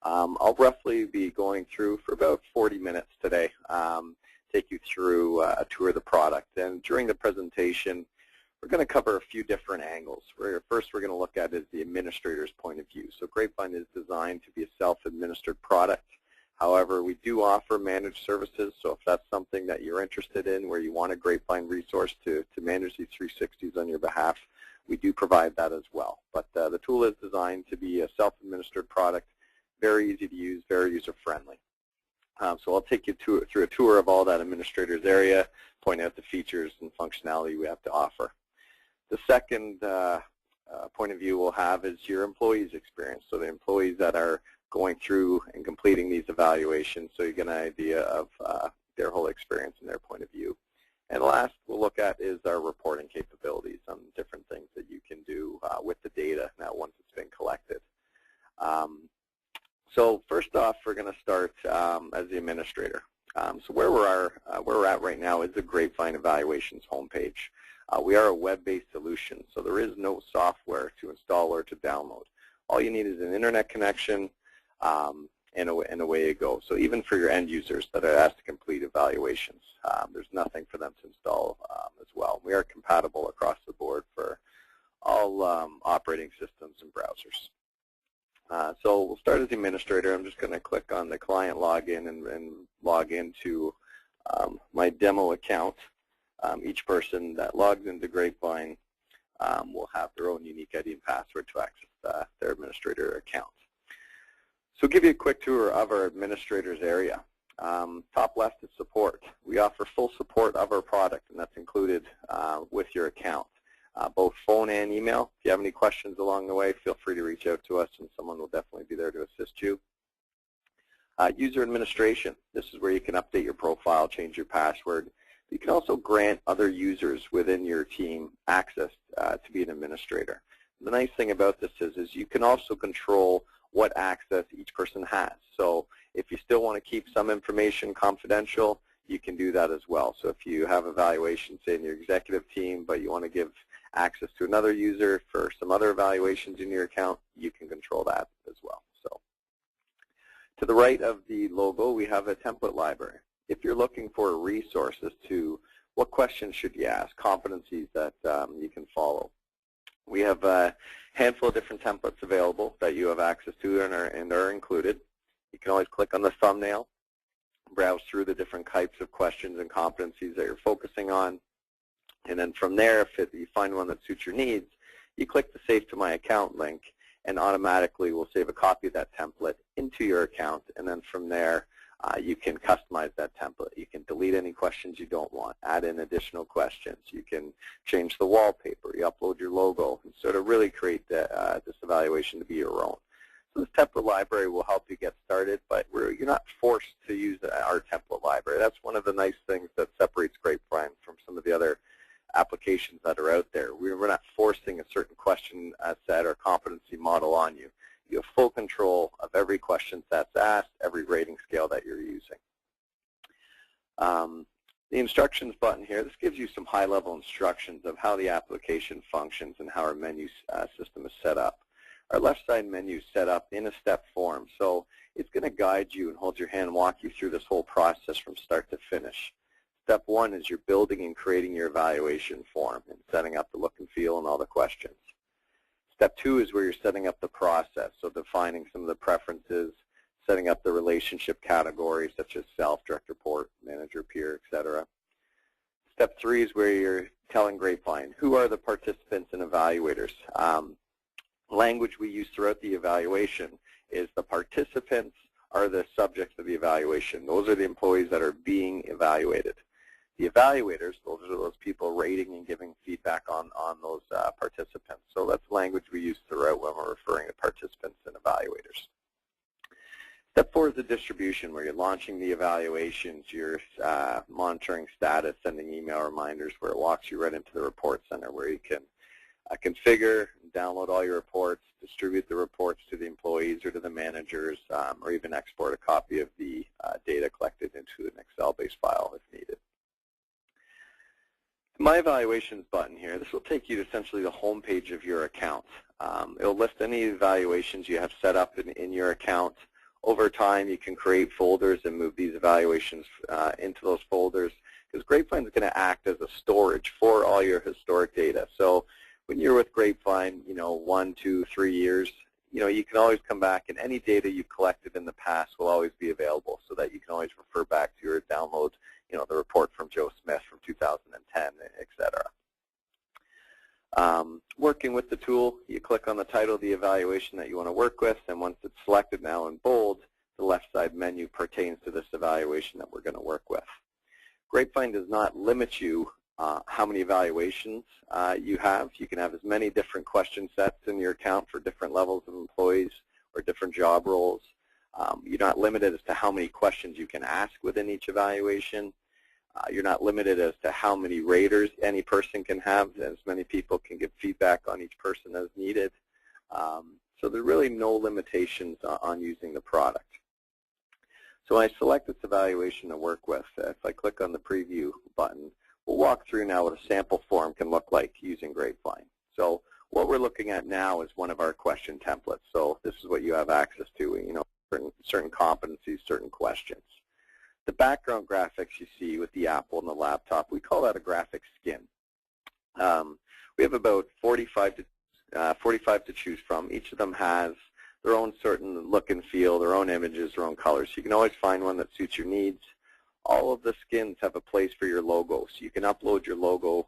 I'll roughly be going through for about 40 minutes today, take you through a tour of the product. And during the presentation, we're going to cover a few different angles. First, we're going to look at is the administrator's point of view. So Grapevine is designed to be a self-administered product. However, we do offer managed services, so if that's something that you're interested in where you want a Grapevine resource to manage these 360s on your behalf, we do provide that as well. But the tool is designed to be a self-administered product, very easy to use, very user-friendly. So I'll take you through a tour of all that administrator's area, point out the features and functionality we have to offer. The second point of view we'll have is your employees' experience, so the employees that are going through and completing these evaluations, so you get an idea of their whole experience and their point of view. And last we'll look at is our reporting capabilities on different things that you can do with the data now once it's been collected. So first off, we're going to start as the administrator. So where we're at right now is the Grapevine Evaluations homepage. We are a web-based solution, so there is no software to install or to download. All you need is an internet connection, and away you go. So even for your end users that are asked to complete evaluations, there's nothing for them to install as well. We are compatible across the board for all operating systems and browsers. So we'll start as the administrator. I'm just going to click on the client login and log into my demo account. Each person that logs into Grapevine will have their own unique ID and password to access their administrator account. So I'll give you a quick tour of our administrator's area. Top left is support. We offer full support of our product, and that's included with your account. Both phone and email. If you have any questions along the way, feel free to reach out to us, and someone will definitely be there to assist you. User administration. This is where you can update your profile, change your password. You can also grant other users within your team access to be an administrator. The nice thing about this is you can also control what access each person has. So if you still want to keep some information confidential, you can do that as well. So if you have evaluations, say, in your executive team, but you want to give access to another user for some other evaluations in your account, you can control that as well. So to the right of the logo, we have a template library. If you're looking for resources to what questions should you ask, competencies that you can follow, we have a handful of different templates available that you have access to and are included. You can always click on the thumbnail, browse through the different types of questions and competencies that you're focusing on, and then from there, if you find one that suits your needs, you click the Save to My Account link, and automatically we'll save a copy of that template into your account, and then from there, you can customize that template. You can delete any questions you don't want, add in additional questions. You can change the wallpaper. You upload your logo, and so to really create this evaluation to be your own. So this template library will help you get started, but you're not forced to use our template library. That's one of the nice things that separates Grapevine from some of the other applications that are out there. We're not forcing a certain question set or competency model on you. You have full control of every question that's asked, every rating scale that you're using. The instructions button here, this gives you some high-level instructions of how the application functions and how our menu system is set up. Our left side menu is set up in a step form, so it's going to guide you and hold your hand and walk you through this whole process from start to finish. Step one is you're building and creating your evaluation form and setting up the look and feel and all the questions. Step two is where you're setting up the process, so defining some of the preferences, setting up the relationship categories such as self, direct report, manager, peer, etc. Step three is where you're telling Grapevine who are the participants and evaluators. Language we use throughout the evaluation is the participants are the subjects of the evaluation. Those are the employees that are being evaluated. The evaluators, those are those people rating and giving feedback on those participants. So that's language we use throughout when we're referring to participants and evaluators. Step four is the distribution, where you're launching the evaluations, you're monitoring status, sending email reminders, where it walks you right into the report center, where you can configure, download all your reports, distribute the reports to the employees or to the managers, or even export a copy of the data collected into an Excel-based file if needed. My Evaluations button here, this will take you to essentially the home page of your account. It will list any evaluations you have set up in your account, Over time, you can create folders and move these evaluations into those folders, because Grapevine is going to act as a storage for all your historic data. So when you're with Grapevine, 1, 2, 3 years, you can always come back, and any data you collected in the past will always be available, so that you can always refer back to your download, the report from Joe Smith from 2010, et cetera. Working with the tool, you click on the title of the evaluation that you want to work with, and once it's selected now in bold, the left side menu pertains to this evaluation that we're going to work with. Grapevine does not limit you how many evaluations you have. You can have as many different question sets in your account for different levels of employees or different job roles. You're not limited as to how many questions you can ask within each evaluation. You're not limited as to how many raters any person can have. As many people can give feedback on each person as needed. So there's really no limitations on using the product. So when I select this evaluation to work with, if I click on the preview button, we'll walk through now what a sample form can look like using Grapevine. So what we're looking at now is one of our question templates. So this is what you have access to, certain competencies, certain questions. The background graphics you see with the Apple and the laptop, we call that a graphic skin. We have about 45 to choose from. Each of them has their own certain look and feel, their own images, their own colors. You can always find one that suits your needs. All of the skins have a place for your logo, so you can upload your logo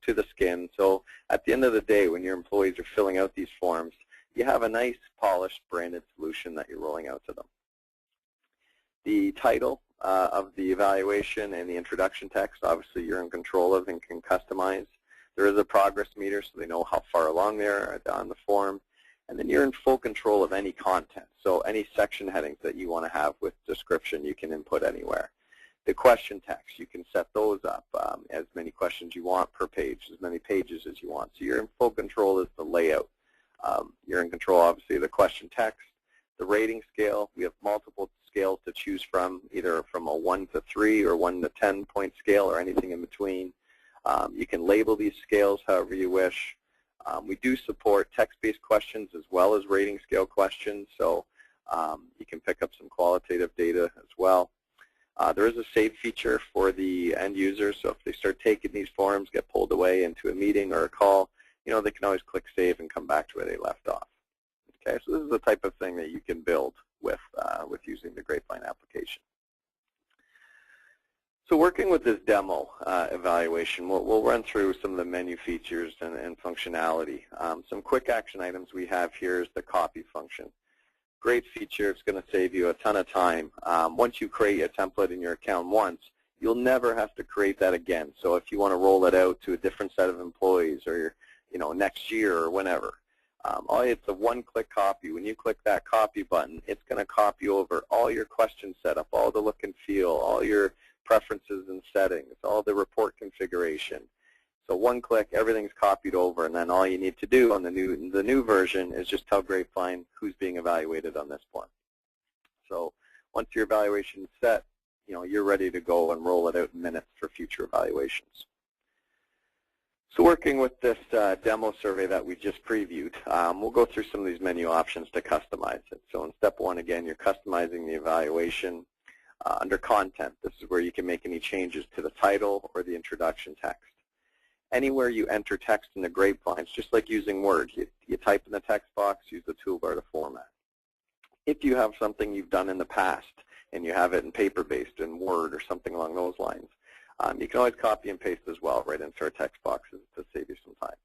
to the skin. So at the end of the day, when your employees are filling out these forms, you have a nice, polished, branded solution that you're rolling out to them. The title of the evaluation and the introduction text, obviously you're in control of and can customize. There is a progress meter, so they know how far along they are on the form. And then you're in full control of any content. So any section headings that you want to have with description, you can input anywhere. The question text, you can set those up as many questions you want per page, as many pages as you want. So you're in full control of the layout. You're in control, obviously, of the question text. The rating scale, we have multiple scales to choose from, either from a 1 to 3 or 1 to 10 point scale or anything in between. You can label these scales however you wish. We do support text-based questions as well as rating scale questions, so you can pick up some qualitative data as well. There is a save feature for the end user, so if they start taking these forms, get pulled away into a meeting or a call, they can always click save and come back to where they left off. Okay, so this is the type of thing that you can build with using the Grapevine application. So working with this demo evaluation, we'll run through some of the menu features and functionality. Some quick action items we have here is the copy function. Great feature. It's going to save you a ton of time. Once you create a template in your account once, you'll never have to create that again. So if you want to roll it out to a different set of employees or next year or whenever, it's a one-click copy. When you click that copy button, it's going to copy over all your question setup, all the look and feel, all your preferences and settings, all the report configuration. So one click, everything's copied over, and then all you need to do on the new version is just tell Grapevine who's being evaluated on this form. So once your evaluation is set, you're ready to go and roll it out in minutes for future evaluations. So working with this demo survey that we just previewed, we'll go through some of these menu options to customize it. So in step 1, again, you're customizing the evaluation. Under content, this is where you can make any changes to the title or the introduction text. Anywhere you enter text in the Grapevine, it's just like using Word. You type in the text box, use the toolbar to format. If you have something you've done in the past and you have it in paper-based, in Word or something along those lines, you can always copy and paste as well right into our text boxes to save you some time.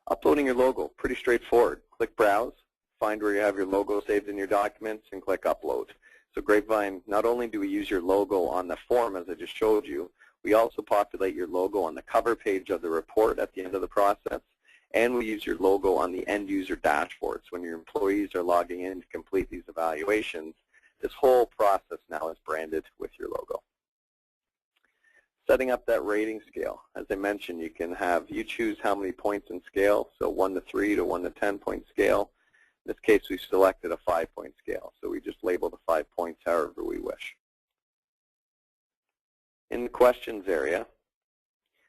Uploading your logo, pretty straightforward. Click Browse, find where you have your logo saved in your documents, and click Upload. So Grapevine, not only do we use your logo on the form as I just showed you, we also populate your logo on the cover page of the report at the end of the process, and we use your logo on the end user dashboard. So when your employees are logging in to complete these evaluations, this whole process now is branded with your logo. Setting up that rating scale. As I mentioned, you choose how many points in scale, so 1 to 3 to 1 to 10 point scale. In this case, we selected a 5-point scale, so we just label the 5 points however we wish. In the questions area,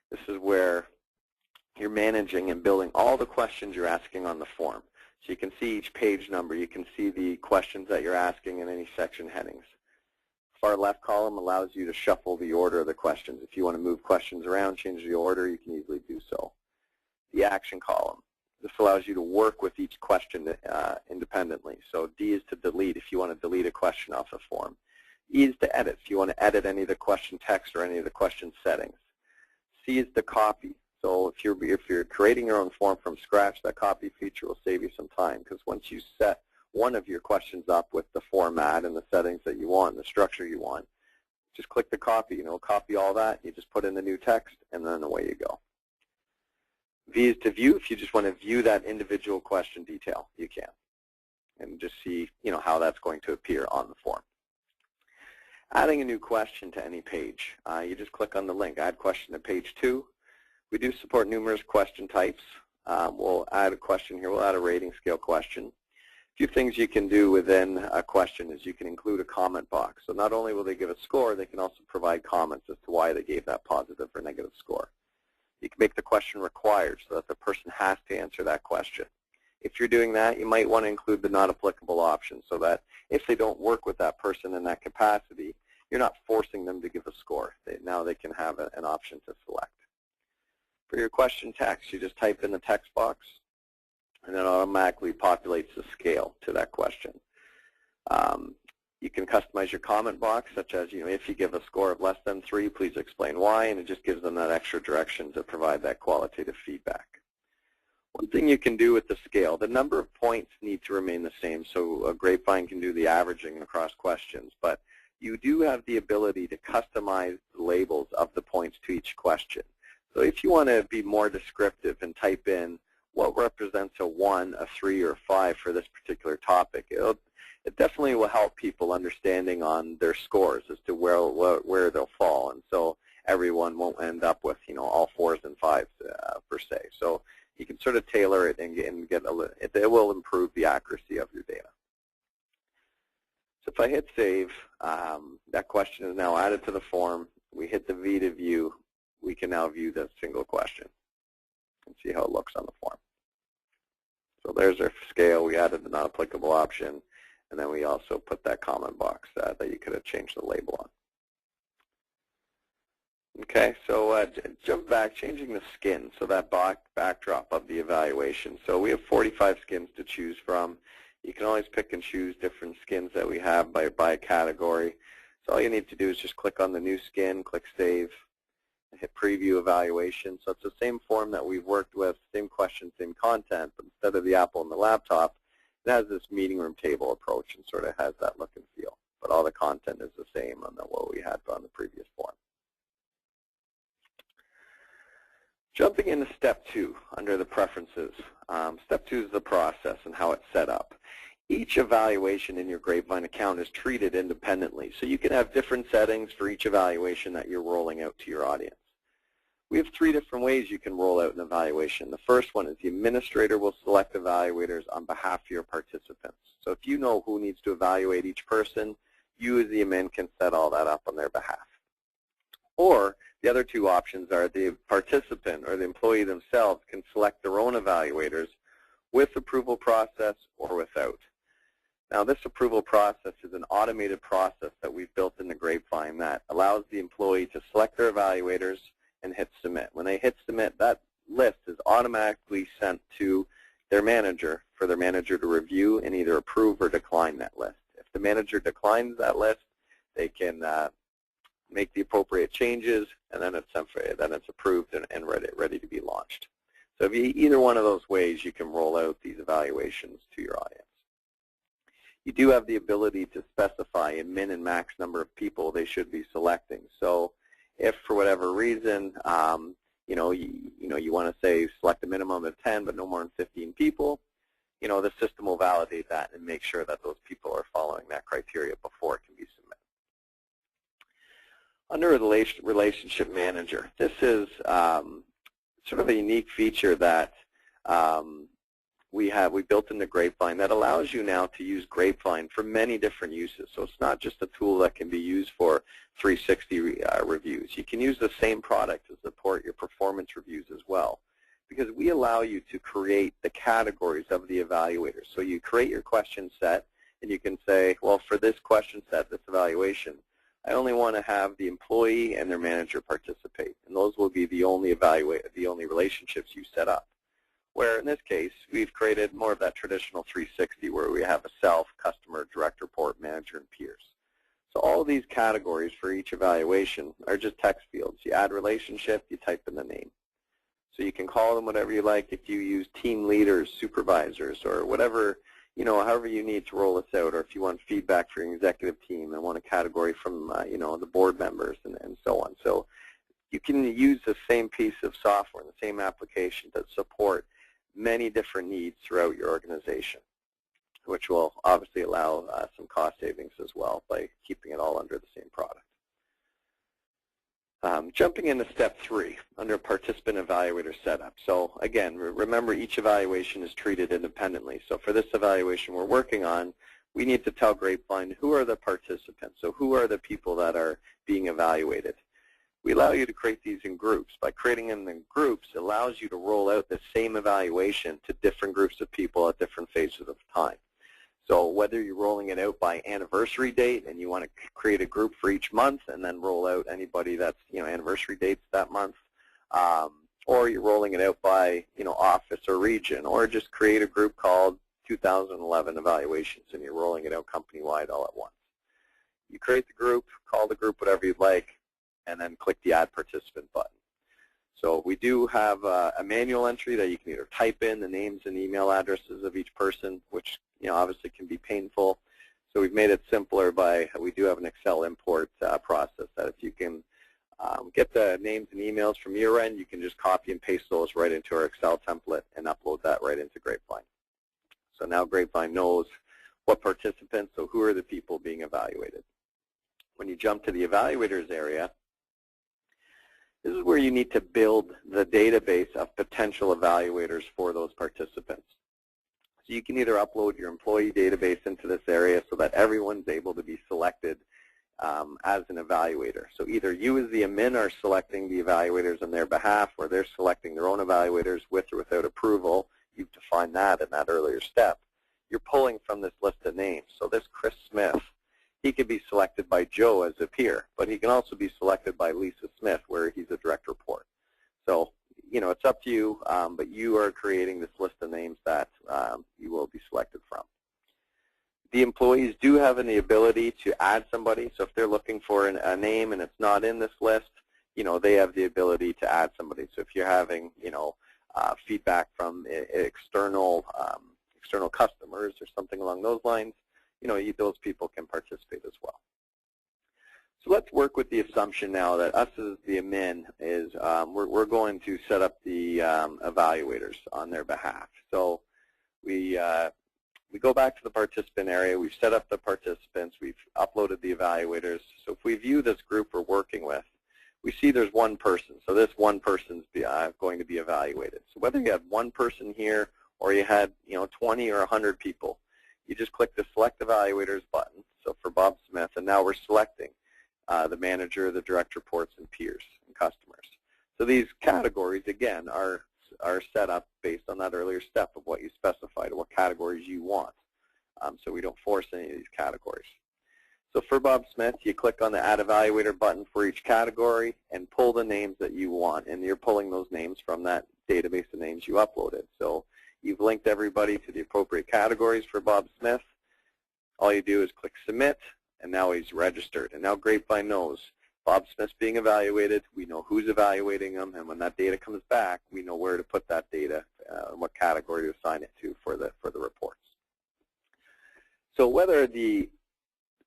this is where you're managing and building all the questions you're asking on the form. So you can see each page number. You can see the questions that you're asking and any section headings. Far left column allows you to shuffle the order of the questions. If you want to move questions around, change the order, you can easily do so. The action column. This allows you to work with each question independently. So D is to delete if you want to delete a question off the form. E is to edit if you want to edit any of the question text or any of the question settings. C is to copy. So if you're creating your own form from scratch, that copy feature will save you some time, because once you set one of your questions up with the format and the settings that you want, the structure you want, just click the copy, and it'll copy all that. You just put in the new text, and then away you go. V is to view. If you just want to view that individual question detail, you can, and just see how that's going to appear on the form. Adding a new question to any page, you just click on the link, Add Question to Page 2. We do support numerous question types. We'll add a question here. We'll add a rating scale question. A few things you can do within a question is you can include a comment box. So not only will they give a score, they can also provide comments as to why they gave that positive or negative score. You can make the question required so that the person has to answer that question. If you're doing that, you might want to include the not applicable option so that if they don't work with that person in that capacity, you're not forcing them to give a score. Now they can have an option to select. For your question text, you just type in the text box, and it automatically populates the scale to that question. You can customize your comment box, such as, if you give a score of less than 3, please explain why, and it just gives them that extra direction to provide that qualitative feedback. One thing you can do with the scale, the number of points need to remain the same, so a Grapevine can do the averaging across questions, but you do have the ability to customize the labels of the points to each question. So if you want to be more descriptive and type in what represents a 1, a 3, or a 5 for this particular topic, it definitely will help people understanding on their scores as to where they'll fall, and so everyone won't end up with all 4s and 5s per se. So you can sort of tailor it and get it will improve the accuracy of your data. So if I hit save, that question is now added to the form. We hit the V to view. We can now view the single question and see how it looks on the form. So there's our scale. We added the not applicable option, and then we also put that comment box that you could have changed the label on. Okay, so jump back, changing the skin, so that backdrop of the evaluation. So we have 45 skins to choose from. You can always pick and choose different skins that we have by category. So all you need to do is just click on the new skin, click Save, and hit Preview Evaluation. So it's the same form that we've worked with, same question, same content, but instead of the Apple and the laptop, it has this meeting room table approach and sort of has that look and feel. But all the content is the same on what we had on the previous form. Jumping into Step 2 under the Preferences. Step 2 is the process and how it's set up. Each evaluation in your Grapevine account is treated independently, so you can have different settings for each evaluation that you're rolling out to your audience. We have 3 different ways you can roll out an evaluation. The first one is the administrator will select evaluators on behalf of your participants. So if you know who needs to evaluate each person, you as the admin can set all that up on their behalf. Or the other 2 options are the participant or the employee themselves can select their own evaluators with approval process or without. Now this approval process is an automated process that we've built in the Grapevine that allows the employee to select their evaluators and hit submit. When they hit submit, that list is automatically sent to their manager for their manager to review and either approve or decline that list. If the manager declines that list, they can make the appropriate changes, and then it's approved and ready to be launched. So either one of those ways, you can roll out these evaluations to your audience. You do have the ability to specify a min and max number of people they should be selecting. So if for whatever reason, you want to say select a minimum of 10 but no more than 15 people, the system will validate that and make sure that those people are following that criteria before it can be submitted. Under a relationship manager, this is sort of a unique feature that we built in the Grapevine that allows you now to use Grapevine for many different uses. So it's not just a tool that can be used for 360 reviews. You can use the same product to support your performance reviews as well. because we allow you to create the categories of the evaluators. So you create your question set, and you can say, well, for this question set, this evaluation, I only want to have the employee and their manager participate, and those will be the only relationships you set up. Where in this case, we've created more of that traditional 360 where we have a self, customer, direct report, manager, and peers. So all of these categories for each evaluation are just text fields. You add relationship, you type in the name. So you can call them whatever you like if you use team leaders, supervisors, or whatever, however you need to roll this out, or if you want feedback for your executive team and want a category from, the board members and so on. So you can use the same piece of software and the same application to support many different needs throughout your organization, which will obviously allow some cost savings as well by keeping it all under the same product. Jumping into step 3 under participant evaluator setup. So again, remember each evaluation is treated independently. So for this evaluation we're working on, we need to tell Grapevine who are the participants. So who are the people that are being evaluated. We allow you to create these in groups. By creating them in groups, it allows you to roll out the same evaluation to different groups of people at different phases of time. So whether you're rolling it out by anniversary date and you want to create a group for each month and then roll out anybody that's anniversary dates that month, or you're rolling it out by office or region, or just create a group called 2011 evaluations and you're rolling it out company-wide all at once. You create the group, call the group whatever you'd like, and then click the Add Participant button. So we do have a manual entry that you can either type in the names and email addresses of each person, which obviously can be painful. So we've made it simpler by, we do have an Excel import process that if you can get the names and emails from your end, you can just copy and paste those right into our Excel template and upload that right into Grapevine. So now Grapevine knows what participants, so who are the people being evaluated. When you jump to the evaluators area, this is where you need to build the database of potential evaluators for those participants. So you can either upload your employee database into this area so that everyone's able to be selected as an evaluator. So either you as the admin are selecting the evaluators on their behalf, or they're selecting their own evaluators with or without approval. You've defined that in that earlier step. You're pulling from this list of names. So this Chris Smith, he could be selected by Joe as a peer, but he can also be selected by Lisa Smith where he's a direct report. So, it's up to you, but you are creating this list of names that you will be selected from. The employees do have the ability to add somebody. So if they're looking for a name and it's not in this list, they have the ability to add somebody. So if you're having, feedback from external customers or something along those lines, those people can participate as well. So let's work with the assumption now that us as the admin is we're going to set up the evaluators on their behalf. So we go back to the participant area. We've set up the participants. We've uploaded the evaluators. So if we view this group we're working with, we see there's one person. So this one person's going to be evaluated. So whether you had one person here or you had 20 or 100 people, you just click the Select Evaluators button, so for Bob Smith, and now we're selecting the manager, the direct reports, and peers and customers. So these categories, again, are set up based on that earlier step of what you specified, what categories you want, so we don't force any of these categories. So for Bob Smith, you click on the Add Evaluator button for each category and pull the names that you want, and you're pulling those names from that database of names you uploaded. So you've linked everybody to the appropriate categories for Bob Smith. All you do is click Submit, and now he's registered. And now Grapevine knows Bob Smith's being evaluated. We know who's evaluating him, and when that data comes back, we know where to put that data and what category to assign it to for the reports. So whether the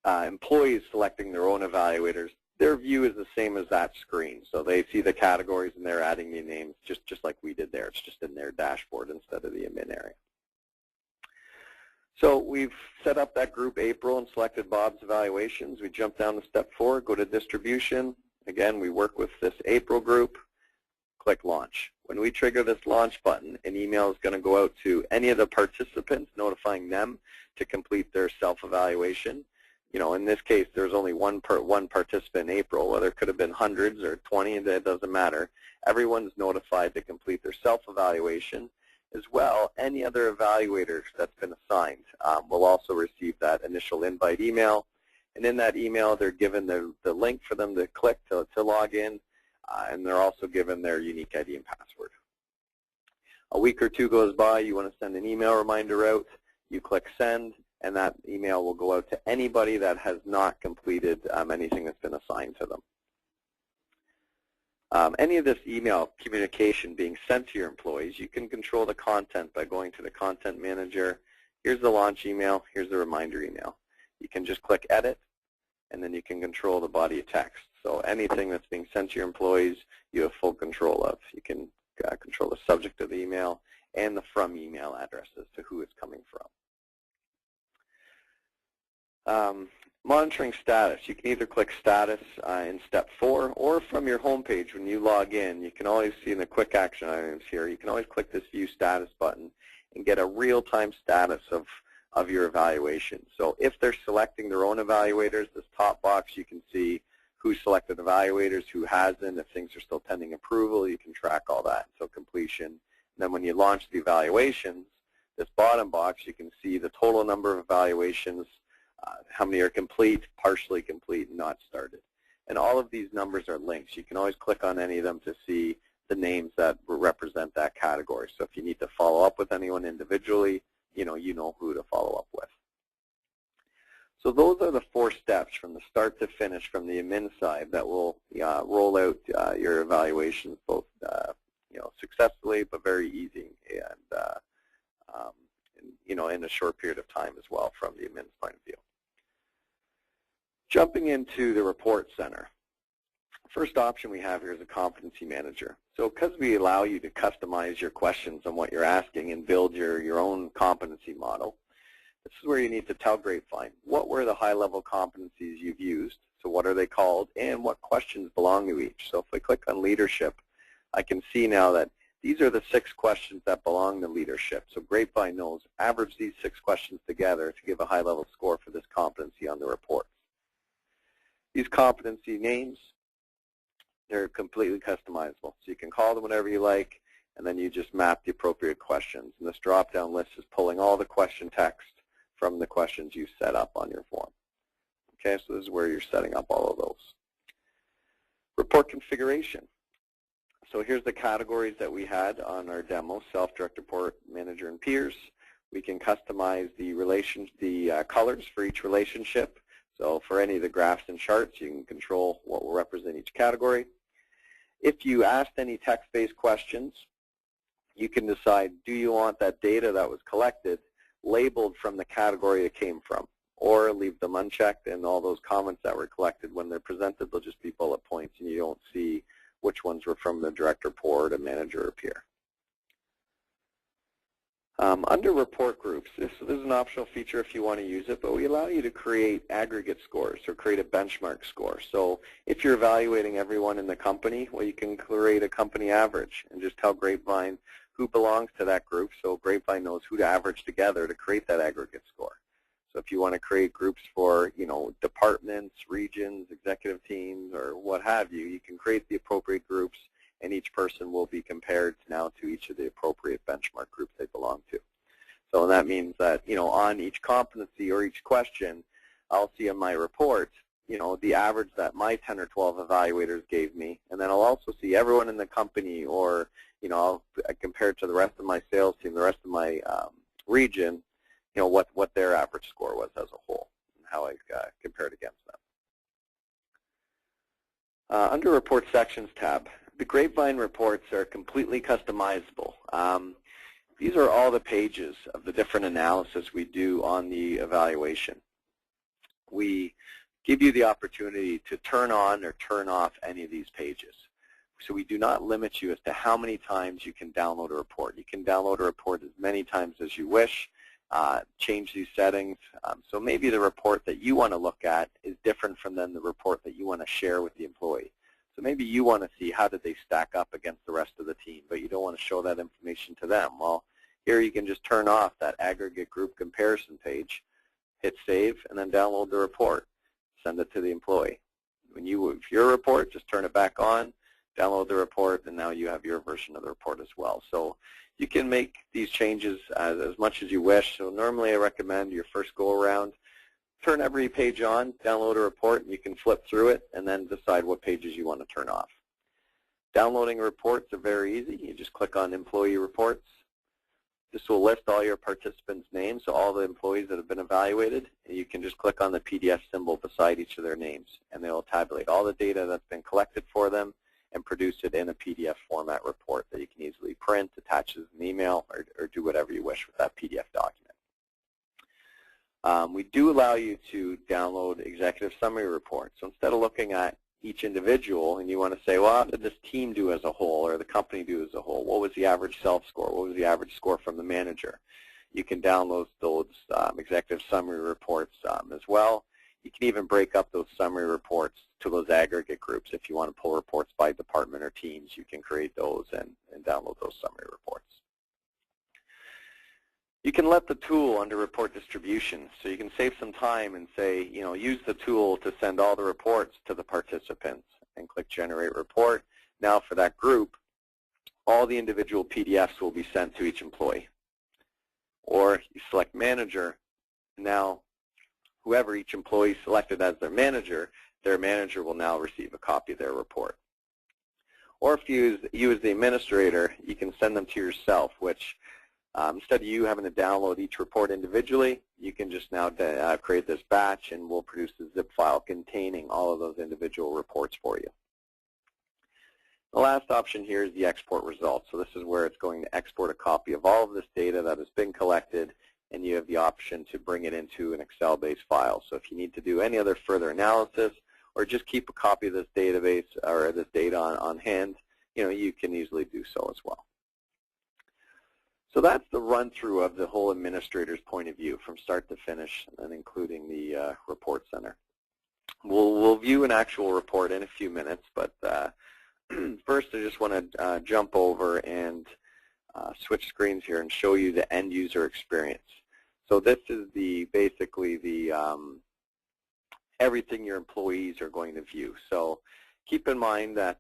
employees selecting their own evaluators, their view is the same as that screen. So they see the categories and they're adding the names just like we did there. It's just in their dashboard instead of the admin area. So we've set up that group April and selected Bob's evaluations. We jump down to step 4, go to distribution. Again, we work with this April group, click launch. When we trigger this launch button, an email is going to go out to any of the participants, notifying them to complete their self-evaluation. in this case, there's only one participant in April. Well, there could have been hundreds or 20, that doesn't matter. Everyone's notified to complete their self-evaluation. As well, any other evaluators that's been assigned will also receive that initial invite email. And in that email, they're given the link for them to click to log in, and they're also given their unique ID and password. A week or two goes by, you want to send an email reminder out, you click send, and that email will go out to anybody that has not completed anything that's been assigned to them. Any of this email communication being sent to your employees, you can control the content by going to the content manager. Here's the launch email, here's the reminder email. You can just click edit, and then you can control the body of text. So anything that's being sent to your employees, you have full control of. You can control the subject of the email and the from email addresses to who it's coming from. Monitoring status. You can either click status in step 4, or from your home page when you log in, you can always see in the quick action items here, you can always click this view status button and get a real-time status of your evaluation. So if they're selecting their own evaluators, this top box you can see who selected evaluators, who hasn't. If things are still pending approval, you can track all that until completion. And then when you launch the evaluations, this bottom box, you can see the total number of evaluations, how many are complete, partially complete, and not started. And all of these numbers are links. You can always click on any of them to see the names that represent that category. So if you need to follow up with anyone individually, you know who to follow up with. So those are the 4 steps from the start to finish from the admin side that will roll out your evaluations both successfully but very easy and in a short period of time as well from the admin's point of view. Jumping into the report center. First option we have here is a competency manager. So because we allow you to customize your questions on what you're asking and build your own competency model, this is where you need to tell Grapevine what were the high-level competencies you've used, so what are they called, and what questions belong to each. So if I click on leadership, I can see now that these are the 6 questions that belong to leadership. So Grapevine knows, average these 6 questions together to give a high-level score for this competency on the report. These competency names, they're completely customizable. So you can call them whatever you like, and then you just map the appropriate questions. And this drop-down list is pulling all the question text from the questions you set up on your form. Okay, so this is where you're setting up all of those. Report configuration. So here's the categories that we had on our demo: self-directed report, manager, and peers. We can customize the colors for each relationship. So for any of the graphs and charts, you can control what will represent each category. If you asked any text-based questions, you can decide, do you want that data that was collected labeled from the category it came from, or leave them unchecked, and all those comments that were collected, when they're presented, they'll just be bullet points, and you don't see which ones were from the direct report, a manager, or peer. Under report groups, this is an optional feature if you want to use it, but we allow you to create aggregate scores or create a benchmark score. So if you're evaluating everyone in the company, well, you can create a company average and just tell Grapevine who belongs to that group, so Grapevine knows who to average together to create that aggregate score. So if you want to create groups for, departments, regions, executive teams, or what have you, you can create the appropriate groups, and each person will be compared now to each of the appropriate benchmark groups they belong to. So that means that, on each competency or each question, I'll see in my report, the average that my 10 or 12 evaluators gave me, and then I'll also see everyone in the company, or, I'll compare it to the rest of my sales team, the rest of my region, what their average score was as a whole, and how I compared against them. Under Report Sections tab, the Grapevine reports are completely customizable. These are all the pages of the different analysis we do on the evaluation. We give you the opportunity to turn on or turn off any of these pages. So we do not limit you as to how many times you can download a report. You can download a report as many times as you wish, change these settings. So maybe the report that you want to look at is different from then the report that you want to share with the employee. So maybe you want to see how did they stack up against the rest of the team, but you don't want to show that information to them. Well, here you can just turn off that aggregate group comparison page, hit save, and then download the report. Send it to the employee. If your report, just turn it back on, download the report, and now you have your version of the report as well. So you can make these changes as much as you wish. So normally I recommend your first go-around, turn every page on, download a report, and you can flip through it and then decide what pages you want to turn off. Downloading reports are very easy. You just click on Employee Reports. This will list all your participants' names, so all the employees that have been evaluated. And you can just click on the PDF symbol beside each of their names, and they will tabulate all the data that's been collected for them and produce it in a PDF format report that you can easily print, attach as an email, or do whatever you wish with that PDF document. We do allow you to download executive summary reports. So instead of looking at each individual and you want to say, well, how did this team do as a whole or the company do as a whole? What was the average self-score? What was the average score from the manager? You can download those executive summary reports as well. You can even break up those summary reports to those aggregate groups. If you want to pull reports by department or teams, you can create those and download those summary reports. You can let the tool under report distribution, so you can save some time and say, use the tool to send all the reports to the participants and click Generate Report. Now for that group, all the individual PDFs will be sent to each employee. Or you select Manager, and now whoever each employee selected as their manager will now receive a copy of their report. Or if you as the administrator, you can send them to yourself, which instead of you having to download each report individually, you can just now create this batch and we'll produce a zip file containing all of those individual reports for you. The last option here is the export results. So this is where it's going to export a copy of all of this data that has been collected, and you have the option to bring it into an Excel-based file. So if you need to do any other further analysis or just keep a copy of this database or this data on hand, you can easily do so as well. So that's the run-through of the whole administrator's point of view from start to finish, and including the report center. We'll view an actual report in a few minutes, but first I just want to jump over and switch screens here and show you the end user experience. So this is basically the everything your employees are going to view. So keep in mind that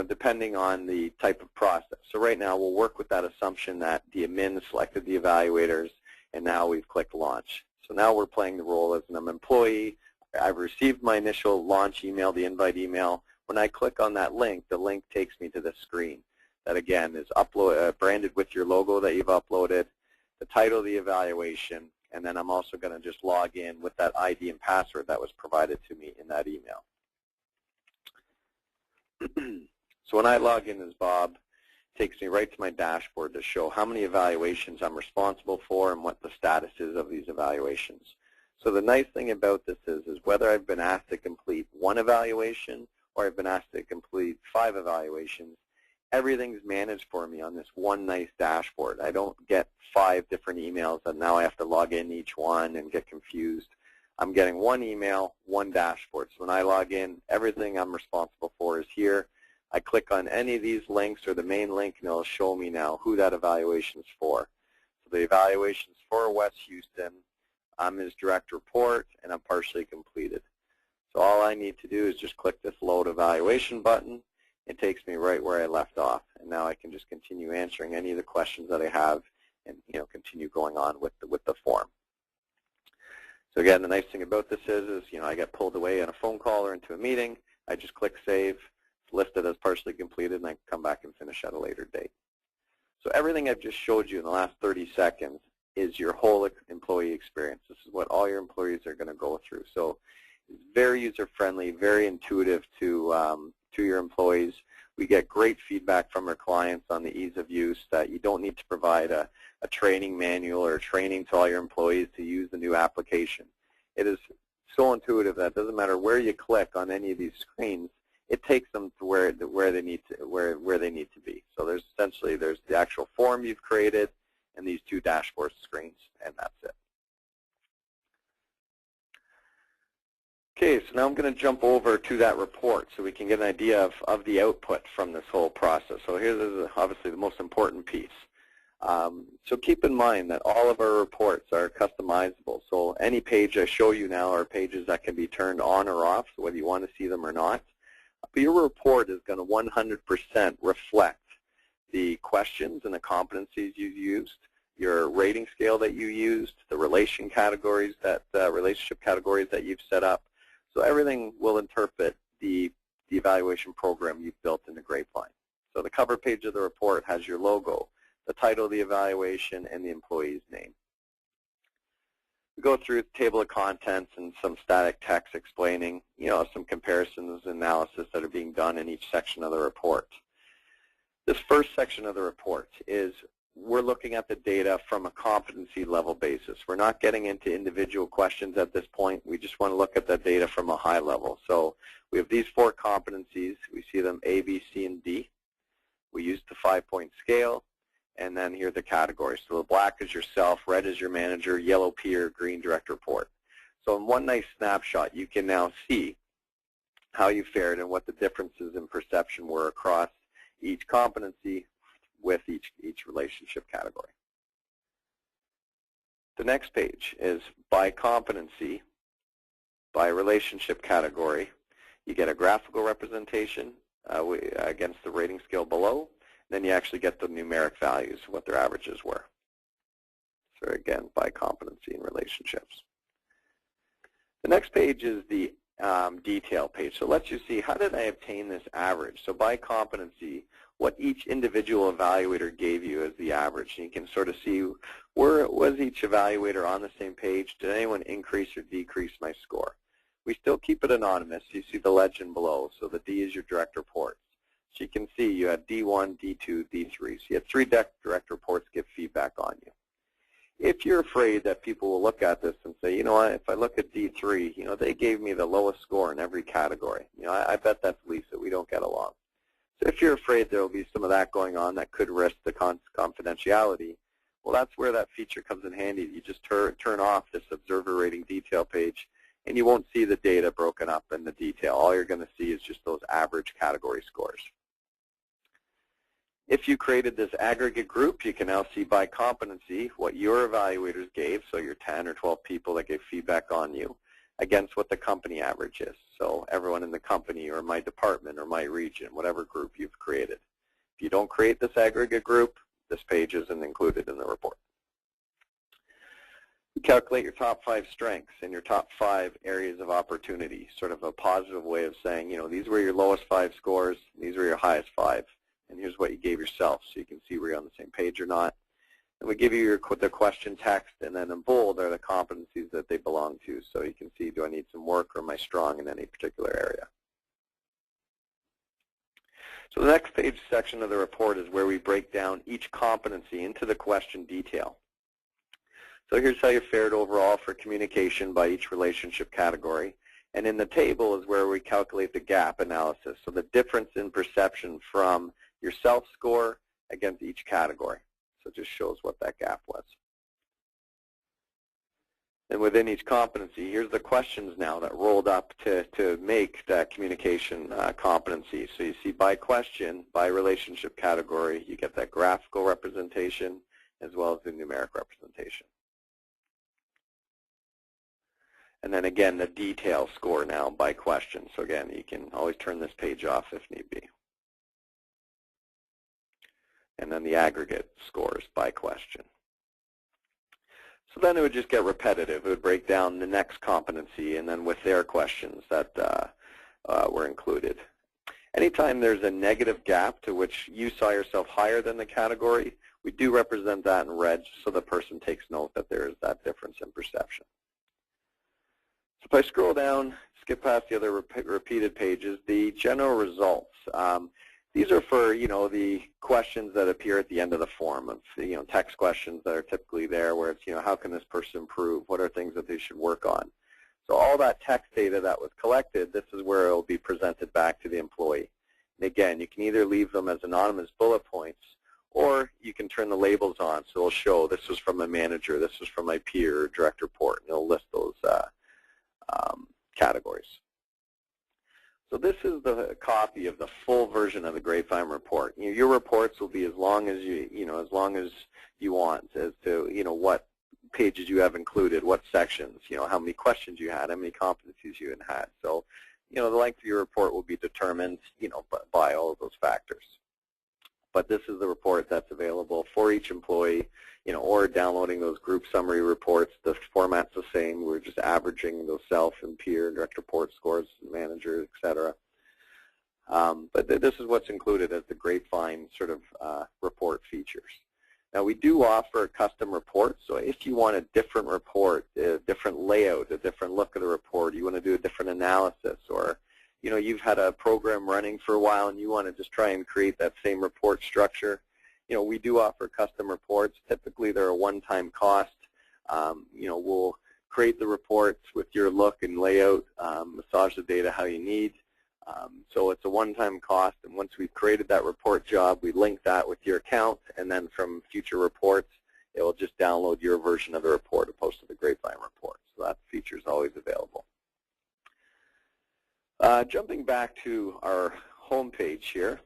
depending on the type of process. So right now we'll work with that assumption that the admin selected the evaluators and now we've clicked launch. So now we're playing the role as an employee. I've received my initial launch email, the invite email. When I click on that link, the link takes me to this screen that again is branded with your logo that you've uploaded, the title of the evaluation, and then I'm also going to just log in with that ID and password that was provided to me in that email. So when I log in as Bob, it takes me right to my dashboard to show how many evaluations I'm responsible for and what the status is of these evaluations. So the nice thing about this is whether I've been asked to complete one evaluation or I've been asked to complete 5 evaluations, everything's managed for me on this one nice dashboard. I don't get 5 different emails that now I have to log in each one and get confused. I'm getting one email, one dashboard. So when I log in, everything I'm responsible for is here. I click on any of these links or the main link and it'll show me now who that evaluation is for. So the evaluation is for West Houston. I'm his direct report and I'm partially completed. So all I need to do is just click this load evaluation button. It takes me right where I left off. And now I can just continue answering any of the questions that I have and continue going on with the form. So again, the nice thing about this is I get pulled away on a phone call or into a meeting. I just click save. It's listed as partially completed, and I can come back and finish at a later date. So everything I've just showed you in the last 30 seconds is your whole employee experience. This is what all your employees are going to go through. So it's very user-friendly, very intuitive to your employees. We get great feedback from our clients on the ease of use, that you don't need to provide a training manual or training to all your employees to use the new application. It is so intuitive that it doesn't matter where you click on any of these screens, it takes them to where they need to be. So there's the actual form you've created and these 2 dashboard screens, and that's it. Okay, so now I'm going to jump over to that report so we can get an idea of the output from this whole process. So here is obviously the most important piece. So keep in mind that all of our reports are customizable. So any page I show you now are pages that can be turned on or off, so whether you want to see them or not. But your report is going to 100% reflect the questions and the competencies you used, your rating scale that you used, the relationship categories that you've set up. So everything will interpret the evaluation program you've built in the Grapevine. So the cover page of the report has your logo, the title of the evaluation, and the employee's name. We go through the table of contents and some static text explaining, some comparisons and analysis that are being done in each section of the report. This first section of the report is we're looking at the data from a competency level basis. We're not getting into individual questions at this point. We just want to look at the data from a high level. So we have these 4 competencies. We see them A, B, C, and D. We use the 5-point scale, and then here are the categories. So the black is yourself, red is your manager, yellow peer, green direct report. So in one nice snapshot, you can now see how you fared and what the differences in perception were across each competency with each relationship category. The next page is by competency, by relationship category. You get a graphical representation against the rating scale below. Then you actually get the numeric values, what their averages were. So again, by competency and relationships. The next page is the detail page. So it lets you see, how did I obtain this average? So by competency, what each individual evaluator gave you as the average. And you can sort of see, where was each evaluator on the same page? Did anyone increase or decrease my score? We still keep it anonymous. You see the legend below. So the D is your direct reports. So you can see you had D1, D2, D3. So you had 3 direct reports give feedback on you. If you're afraid that people will look at this and say, you know what, if I look at D3, they gave me the lowest score in every category. I bet that's Lisa. We don't get along. So if you're afraid there will be some of that going on that could risk the confidentiality, well, that's where that feature comes in handy. You just turn off this observer rating detail page, and you won't see the data broken up in the detail. All you're going to see is just those average category scores. If you created this aggregate group, you can now see by competency what your evaluators gave, so your 10 or 12 people that gave feedback on you, against what the company average is. So everyone in the company or my department or my region, whatever group you've created. If you don't create this aggregate group, this page isn't included in the report. You calculate your top 5 strengths and your top 5 areas of opportunity, sort of a positive way of saying, these were your lowest 5 scores, these were your highest 5, and here's what you gave yourself, so you can see where you're on the same page or not. And we give you the question text, and then in bold are the competencies that they belong to, so you can see, do I need some work or am I strong in any particular area? So the next page section of the report is where we break down each competency into the question detail. So here's how you fared overall for communication by each relationship category. And in the table is where we calculate the gap analysis, so the difference in perception from your self-score against each category. So it just shows what that gap was. And within each competency, here's the questions now that rolled up to make that communication competency. So you see by question, by relationship category, you get that graphical representation as well as the numeric representation. And then again, the detail score now by question. So again, you can always turn this page off if need be. And then the aggregate scores by question. So then it would just get repetitive. It would break down the next competency and then with their questions that were included. Anytime there's a negative gap to which you saw yourself higher than the category, we do represent that in red so the person takes note that there is that difference in perception. So if I scroll down, skip past the other repeated pages, the general results. These are for, the questions that appear at the end of the form of, text questions that are typically there where it's, how can this person improve? What are things that they should work on? So all that text data that was collected, this is where it will be presented back to the employee. And again, you can either leave them as anonymous bullet points or you can turn the labels on. So it'll show this was from my manager, this was from my peer or direct report, and it'll list those categories. So this is the copy of the full version of the Grapevine report. Your reports will be as long as as long as you want, as to what pages you have included, what sections, how many questions you had, how many competencies you had. So, the length of your report will be determined, by all of those factors. But this is the report that's available for each employee, or downloading those group summary reports. The format's the same. We're just averaging those self and peer and direct report scores, manager, etc. But this is what's included as the Grapevine sort of report features. Now, we do offer custom reports, so if you want a different report, a different layout, a different look of the report, you want to do a different analysis, or you've had a program running for a while and you want to just try and create that same report structure, we do offer custom reports. Typically, they're a one-time cost. We'll create the reports with your look and layout, massage the data how you need. So it's a one-time cost, and once we've created that report job, we link that with your account, and then from future reports, it will just download your version of the report opposed to the Grapevine report. So that feature is always available. Jumping back to our homepage here,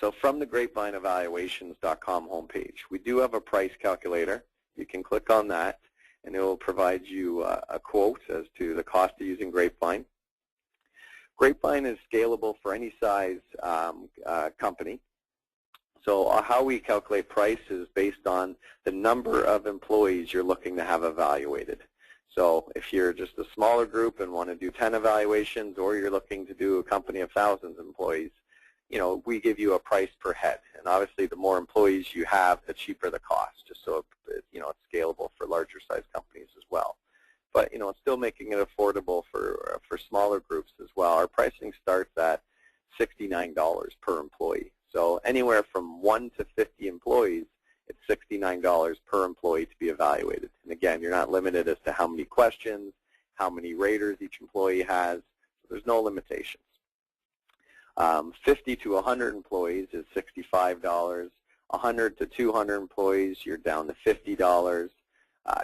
so from the GrapevineEvaluations.com homepage, we do have a price calculator. You can click on that, and it will provide you a quote as to the cost of using Grapevine. Grapevine is scalable for any size company. So how we calculate price is based on the number of employees you're looking to have evaluated. So if you're just a smaller group and want to do 10 evaluations, or you're looking to do a company of thousands of employees, we give you a price per head. And obviously, the more employees you have, the cheaper the cost, just so it's scalable for larger size companies as well. But it's still making it affordable for smaller groups as well. Our pricing starts at $69 per employee. So anywhere from 1 to 50 employees, it's $69 per employee to be evaluated. And again, you're not limited as to how many questions, how many raters each employee has. So there's no limitations. 50 to 100 employees is $65. 100 to 200 employees, you're down to $50.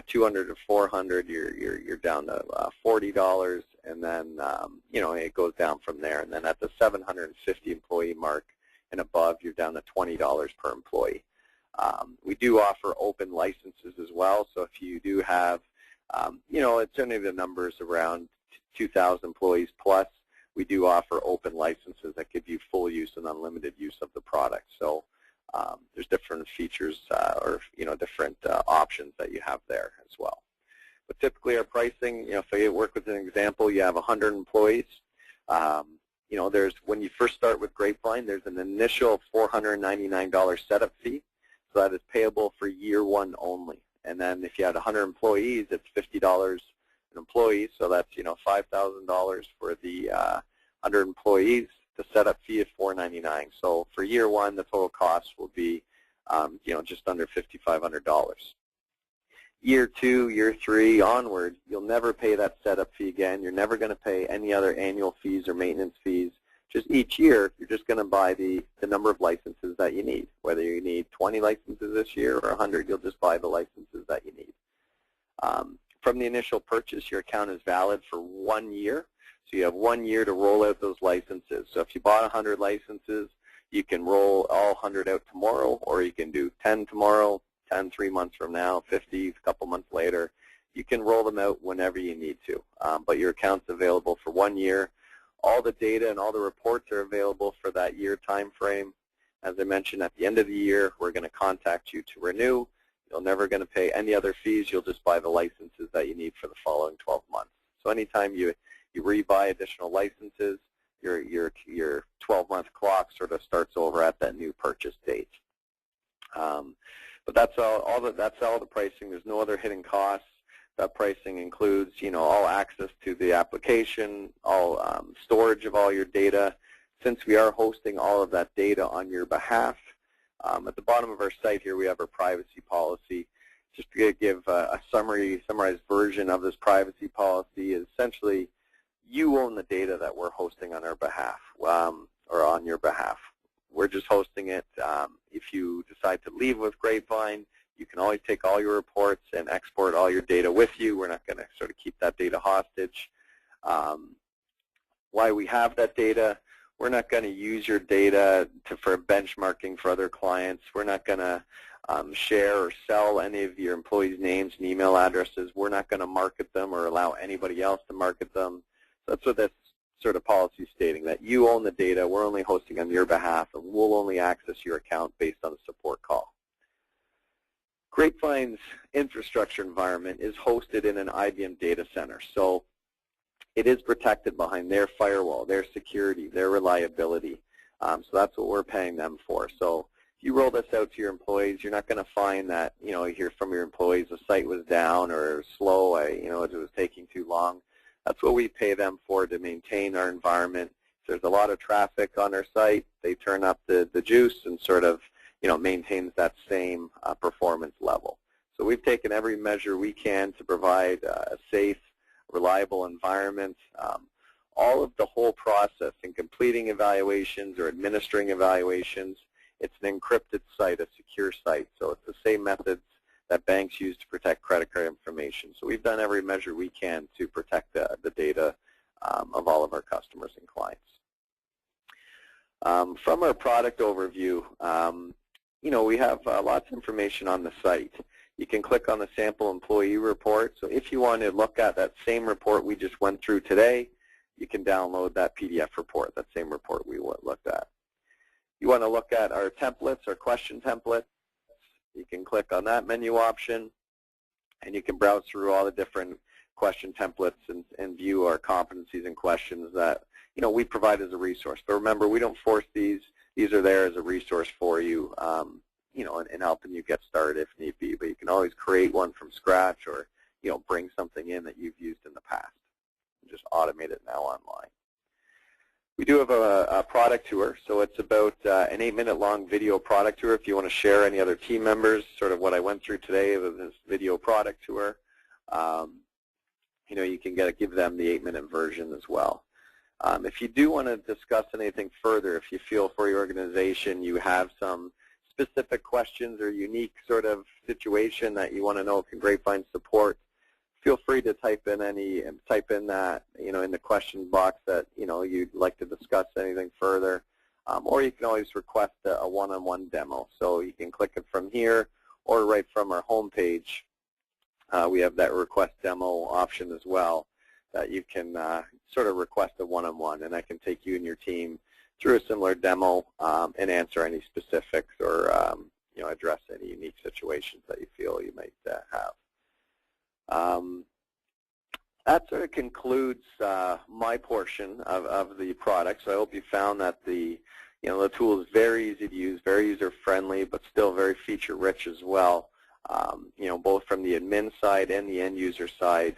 200 to 400, you're down to $40, and then it goes down from there. And then at the 750 employee mark and above, you're down to $20 per employee. We do offer open licenses as well. So if you do have, it's only the numbers around 2,000 employees plus, we do offer open licenses that give you full use and unlimited use of the product. So there's different features or different options that you have there as well. But typically our pricing, if I work with an example, you have 100 employees. When you first start with Grapevine, there's an initial $499 setup fee. So that is payable for year one only. And then if you had 100 employees, it's $50 an employee. So that's $5,000 for the 100 employees. The setup fee is $499. So for year one, the total cost will be, just under $5,500. Year two, year three, onward, you'll never pay that setup fee again. You're never going to pay any other annual fees or maintenance fees. Just each year, you're just going to buy the number of licenses that you need. Whether you need 20 licenses this year or 100, you'll just buy the licenses that you need. From the initial purchase, your account is valid for 1 year. So you have 1 year to roll out those licenses. So if you bought 100 licenses, you can roll all 100 out tomorrow, or you can do 10 tomorrow, 10 3 months from now, 50 a couple months later. You can roll them out whenever you need to. But your account's available for 1 year. All the data and all the reports are available for that year time frame. As I mentioned, at the end of the year, we're going to contact you to renew. You're never going to pay any other fees. You'll just buy the licenses that you need for the following 12 months. So anytime you rebuy additional licenses, your 12-month clock sort of starts over at that new purchase date. But that's all the pricing. There's no other hidden costs. That pricing includes, all access to the application, all storage of all your data. Since we are hosting all of that data on your behalf, at the bottom of our site here we have our privacy policy. Just to give a summarized version of this privacy policy is essentially you own the data that we're hosting on our behalf or on your behalf. We're just hosting it. If you decide to leave with Grapevine, you can always take all your reports and export all your data with you. We're not going to sort of keep that data hostage. why we have that data. We're not going to use your data for benchmarking for other clients. We're not going to share or sell any of your employees' names and email addresses. We're not going to market them or allow anybody else to market them. So that's what this sort of policy is stating, that you own the data, we're only hosting on your behalf, and we'll only access your account based on a support call. Grapevine's infrastructure environment is hosted in an IBM data center, so it is protected behind their firewall, their security, their reliability. So that's what we're paying them for. So if you roll this out to your employees, you're not going to find that, you hear from your employees the site was down or slow, it was taking too long. That's what we pay them for, to maintain our environment. If there's a lot of traffic on our site, they turn up the juice and sort of, maintains that same performance level. So we've taken every measure we can to provide a safe, reliable environment. All of the whole process in completing evaluations or administering evaluations, it's an encrypted site, a secure site. So it's the same methods that banks use to protect credit card information. So we've done every measure we can to protect the data of all of our customers and clients. From our product overview, we have lots of information on the site. You can click on the sample employee report. So if you want to look at that same report we just went through today, you can download that PDF report, that same report we looked at. You want to look at our templates, our question templates. You can click on that menu option, and you can browse through all the different question templates and view our competencies and questions that we provide as a resource. But remember, we don't force these. These are there as a resource for you, in helping you get started if need be. But you can always create one from scratch, or bring something in that you've used in the past and just automate it now online. We do have a product tour, so it's about an 8-minute long video product tour. If you want to share any other team members, sort of what I went through today with this video product tour, you can give them the 8-minute version as well. If you do want to discuss anything further, if you feel for your organization you have some specific questions or unique sort of situation that you want to know can Grapevine support, feel free to type in that in the questions box that you'd like to discuss anything further, or you can always request a one-on-one demo. So you can click it from here, or right from our home page. We have that request demo option as well, that you can sort of request a one-on-one, and I can take you and your team through a similar demo and answer any specifics or address any unique situations that you feel you might have. That sort of concludes my portion of the product. So I hope you found that the tool is very easy to use, very user-friendly, but still very feature-rich as well. Both from the admin side and the end-user side.